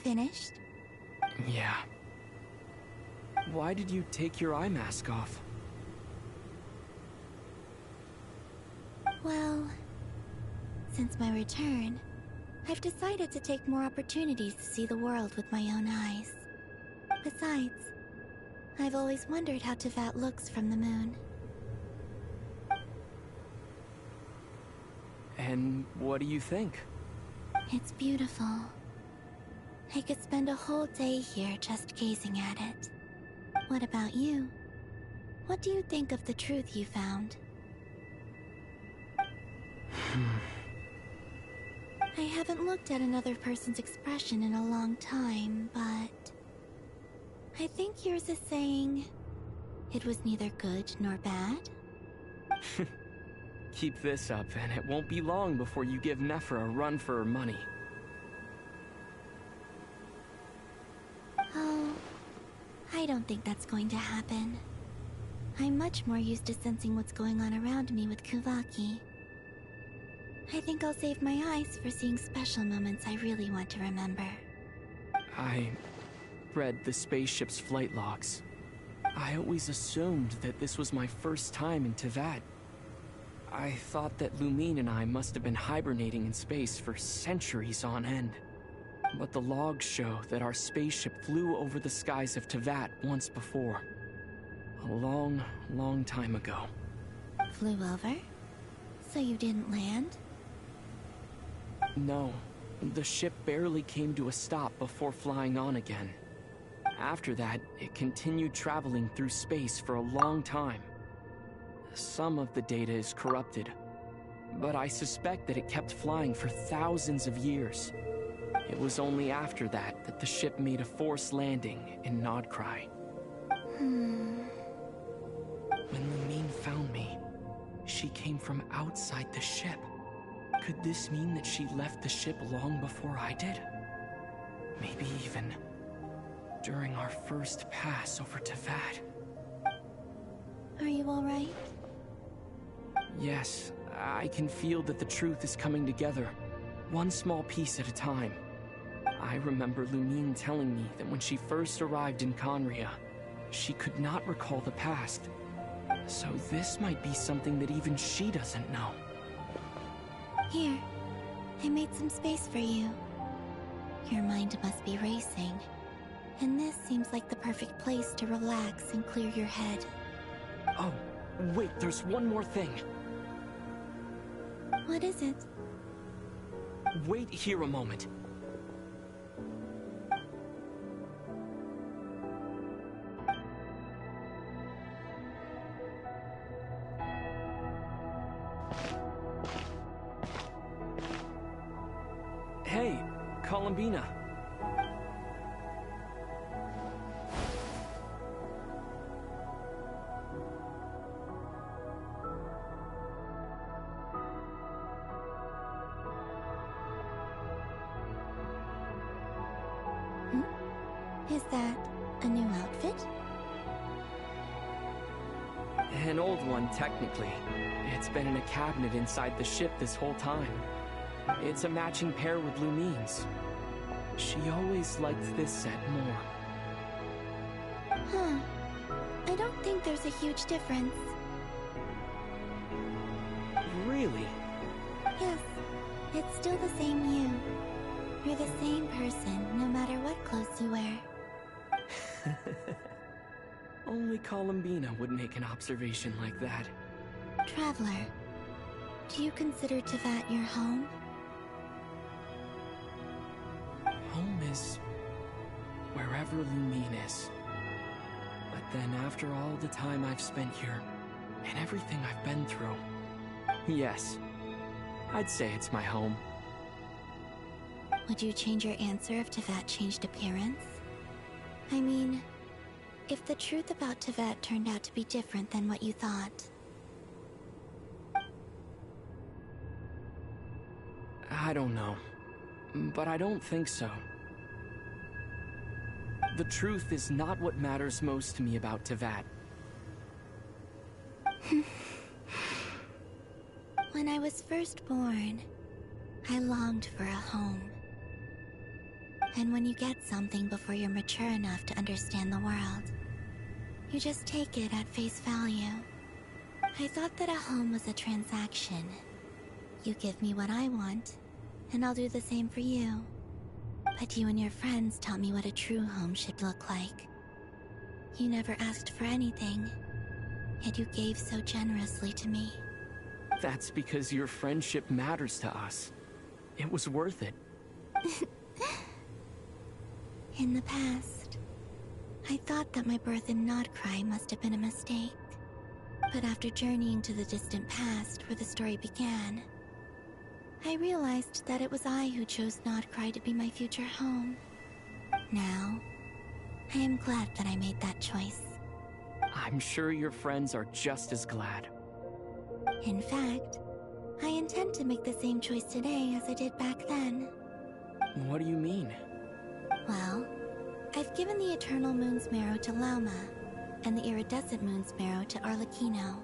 Finished? Yeah. Why did you take your eye mask off? Well, since my return, I've decided to take more opportunities to see the world with my own eyes. Besides, I've always wondered how Tevat looks from the moon. And what do you think? It's beautiful. I could spend a whole day here just gazing at it. What about you? What do you think of the truth you found? I haven't looked at another person's expression in a long time, but I think yours is saying it was neither good nor bad. Keep this up, and it won't be long before you give Nephra a run for her money. Oh, I don't think that's going to happen. I'm much more used to sensing what's going on around me with Kuvaki. I think I'll save my eyes for seeing special moments I really want to remember. I read the spaceship's flight logs. I always assumed that this was my first time in Tevat. I thought that Lumine and I must have been hibernating in space for centuries on end. But the logs show that our spaceship flew over the skies of Tevat once before. A long, long time ago. Flew over? So you didn't land? No. The ship barely came to a stop before flying on again. After that, it continued traveling through space for a long time. Some of the data is corrupted, but I suspect that it kept flying for thousands of years. It was only after that that the ship made a forced landing in Nodcry. When Lumine found me, she came from outside the ship. Could this mean that she left the ship long before I did? Maybe even during our first pass over Teyvat. Are you alright? Yes, I can feel that the truth is coming together, one small piece at a time. I remember Lumine telling me that when she first arrived in Conria, she could not recall the past. So this might be something that even she doesn't know. Here, I made some space for you. Your mind must be racing, and this seems like the perfect place to relax and clear your head. Oh, wait, there's one more thing. What is it? Wait here a moment. Hey, Columbina. Is that a new outfit? An old one, technically. It's been in a cabinet inside the ship this whole time. It's a matching pair with Lumine's. She always liked this set more. Huh. I don't think there's a huge difference. Really? Yes. It's still the same you. You're the same person, no matter what clothes you wear. Only Columbina would make an observation like that. Traveler, do you consider Teyvat your home? Home is wherever Lumine is. But then after all the time I've spent here, and everything I've been through, yes, I'd say it's my home. Would you change your answer if Teyvat changed appearance? I mean, if the truth about Teyvat turned out to be different than what you thought. I don't know, but I don't think so. The truth is not what matters most to me about Teyvat. When I was first born, I longed for a home. And when you get something before you're mature enough to understand the world, you just take it at face value. I thought that a home was a transaction. You give me what I want, and I'll do the same for you. But you and your friends taught me what a true home should look like. You never asked for anything, yet you gave so generously to me. That's because your friendship matters to us. It was worth it. In the past, I thought that my birth in Nodcry must have been a mistake. But after journeying to the distant past where the story began, I realized that it was I who chose Nodcry to be my future home. Now, I am glad that I made that choice. I'm sure your friends are just as glad. In fact, I intend to make the same choice today as I did back then. What do you mean? Well, I've given the Eternal Moon's Marrow to Lauma, and the Iridescent Moon's Marrow to Arlecchino.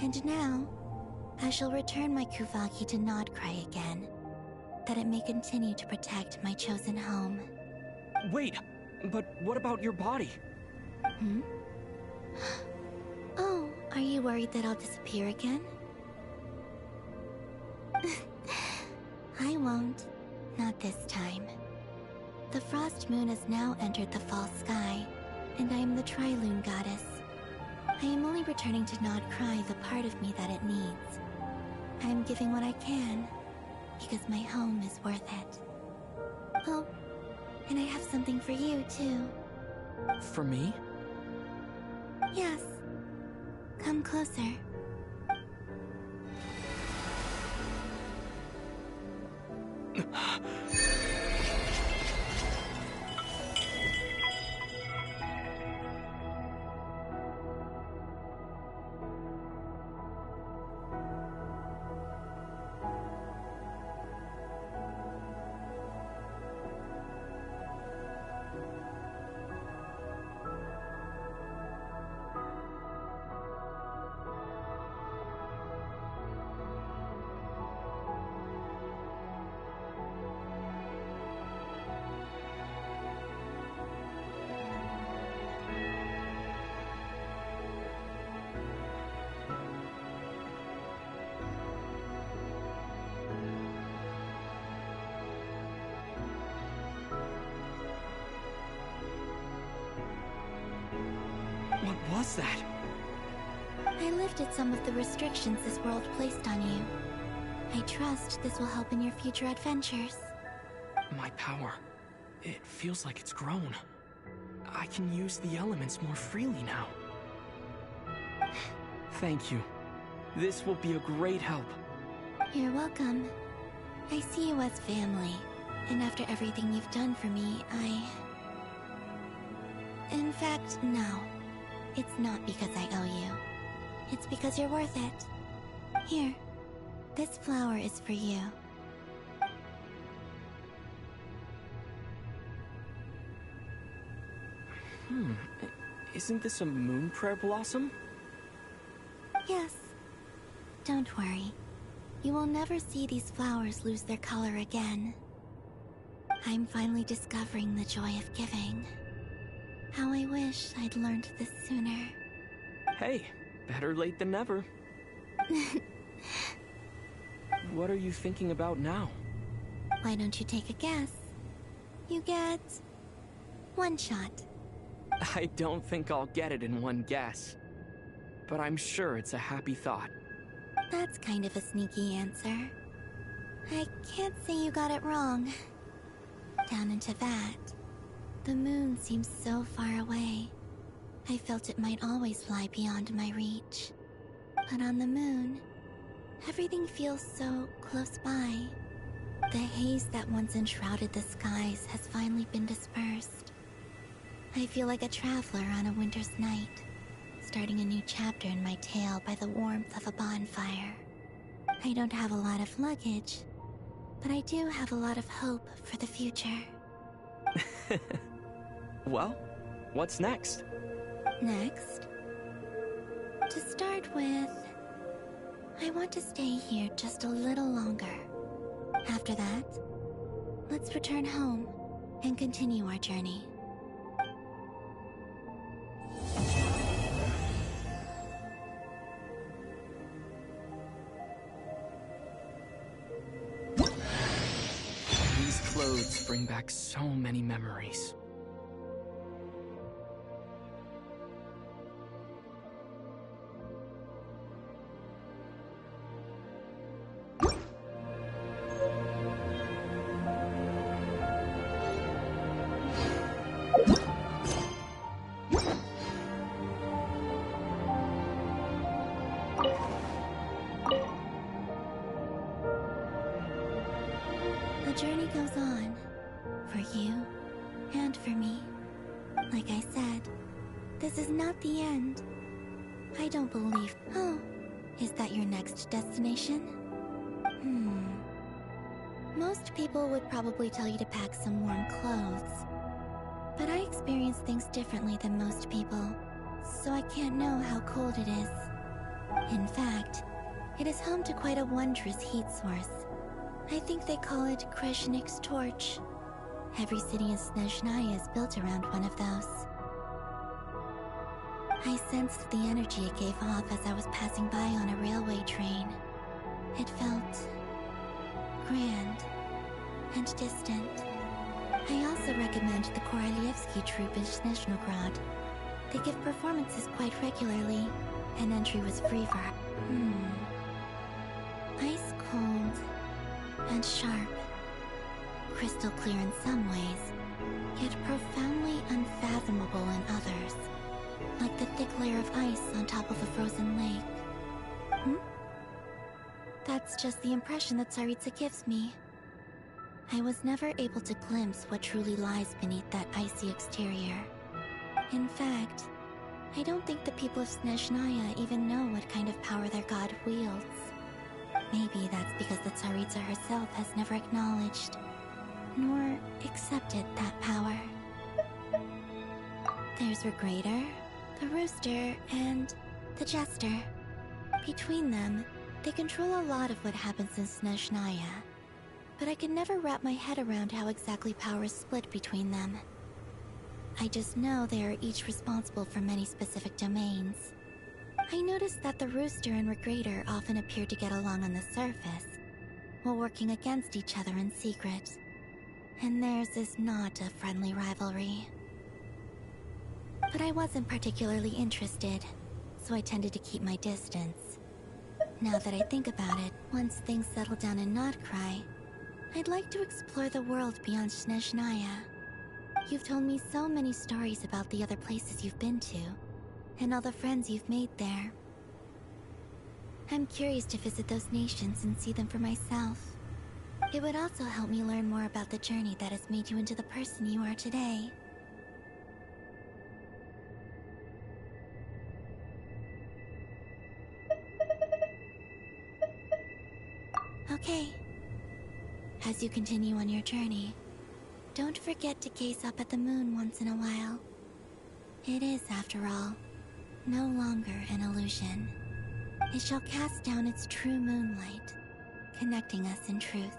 And now, I shall return my Kuvagi to Nodcry again, that it may continue to protect my chosen home. Wait, but what about your body? Hmm? Oh, are you worried that I'll disappear again? I won't. Not this time. The Frost Moon has now entered the fall sky, and I am the Trilune Goddess. I am only returning to Nodcry the part of me that it needs. I am giving what I can, because my home is worth it. Oh, and I have something for you, too. For me? Yes. Come closer. was that? I lifted some of the restrictions this world placed on you. I trust this will help in your future adventures. My power. It feels like it's grown. I can use the elements more freely now. Thank you. This will be a great help. You're welcome. I see you as family, and after everything you've done for me, In fact, no. It's not because I owe you. It's because you're worth it. Here, this flower is for you. Isn't this a moon prayer blossom? Yes. Don't worry. You will never see these flowers lose their color again. I'm finally discovering the joy of giving. How I wish I'd learned this sooner. Hey, better late than never. What are you thinking about now? Why don't you take a guess? You get... one shot. I don't think I'll get it in one guess. But I'm sure it's a happy thought. That's kind of a sneaky answer. I can't say you got it wrong. Down into that, the moon seems so far away. I felt it might always lie beyond my reach. But on the moon, everything feels so close by. The haze that once enshrouded the skies has finally been dispersed. I feel like a traveler on a winter's night, starting a new chapter in my tale by the warmth of a bonfire. I don't have a lot of luggage, but I do have a lot of hope for the future. Well, what's next? Next? To start with, I want to stay here just a little longer. After that, let's return home and continue our journey. These clothes bring back so many memories. The journey goes on, for you and for me. Like I said, this is not the end. I don't believe... Oh, is that your next destination? Most people would probably tell you to pack some warm clothes. But I experience things differently than most people, so I can't know how cold it is. In fact, it is home to quite a wondrous heat source. I think they call it Kreshnik's torch. Every city in Snezhnaya is built around one of those. I sensed the energy it gave off as I was passing by on a railway train. It felt... grand and distant. I also recommend the Korolievsky troupe in Snezhnograd. They give performances quite regularly, and entry was free for... Ice cold and sharp. Crystal clear in some ways, yet profoundly unfathomable in others. Like the thick layer of ice on top of a frozen lake. That's just the impression that Tsaritsa gives me. I was never able to glimpse what truly lies beneath that icy exterior. In fact, I don't think the people of Snezhnaya even know what kind of power their god wields. Maybe that's because the Tsaritsa herself has never acknowledged, nor accepted that power. There's Regrator, the Rooster, and the Jester. Between them, they control a lot of what happens in Snezhnaya, but I can never wrap my head around how exactly power is split between them. I just know they are each responsible for many specific domains. I noticed that the Rooster and Regrator often appear to get along on the surface, while working against each other in secret. And theirs is not a friendly rivalry. but I wasn't particularly interested, so I tended to keep my distance. Now that I think about it, once things settle down in Notcry, I'd like to explore the world beyond Snezhnaya. You've told me so many stories about the other places you've been to, and all the friends you've made there. I'm curious to visit those nations and see them for myself. It would also help me learn more about the journey that has made you into the person you are today. Okay. As you continue on your journey, don't forget to gaze up at the moon once in a while. It is, after all, no longer an illusion. It shall cast down its true moonlight, connecting us in truth.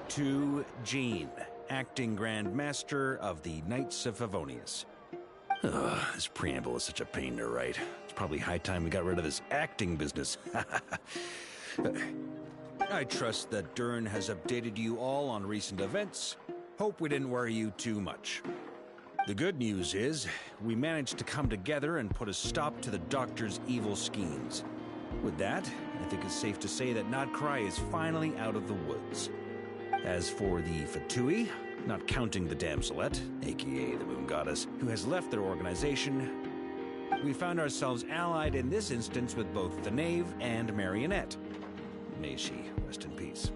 To Jean, acting Grand Master of the Knights of Favonius. Ugh, this preamble is such a pain to write. It's probably high time we got rid of this acting business. I trust that Dern has updated you all on recent events. Hope we didn't worry you too much. The good news is, we managed to come together and put a stop to the Doctor's evil schemes. With that, I think it's safe to say that Notcry is finally out of the woods. As for the Fatui, not counting the Damselette, aka the Moon Goddess, who has left their organization, we found ourselves allied in this instance with both the Knave and Marionette. May she rest in peace.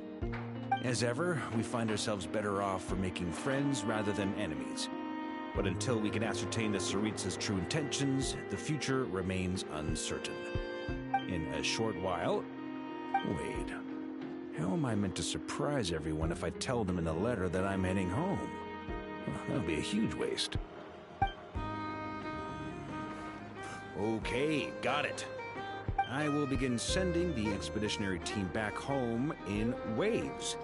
As ever, we find ourselves better off for making friends rather than enemies. But until we can ascertain the Tsaritsa's true intentions, the future remains uncertain. In a short while... Wait... How am I meant to surprise everyone if I tell them in the letter that I'm heading home? Well, that'll be a huge waste. Okay, got it. I will begin sending the expeditionary team back home in waves.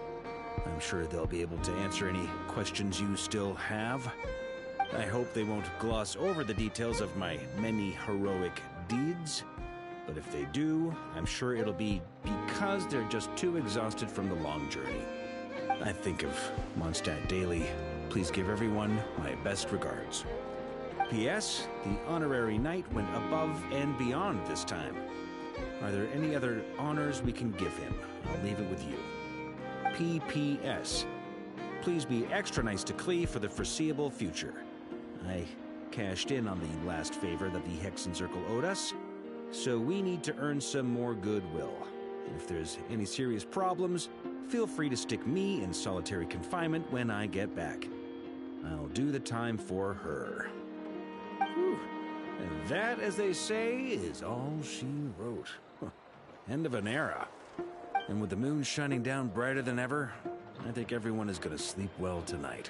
I'm sure they'll be able to answer any questions you still have. I hope they won't gloss over the details of my many heroic deeds. But if they do, I'm sure it'll be because they're just too exhausted from the long journey. I think of Mondstadt daily. Please give everyone my best regards. P.S. The honorary knight went above and beyond this time. Are there any other honors we can give him? I'll leave it with you. P.P.S. Please be extra nice to Klee for the foreseeable future. I cashed in on the last favor that the Hexen Circle owed us, so we need to earn some more goodwill. If there's any serious problems, feel free to stick me in solitary confinement when I get back. I'll do the time for her. Whew. And that, as they say, is all she wrote. End of an era. And with the moon shining down brighter than ever, I think everyone is gonna sleep well tonight.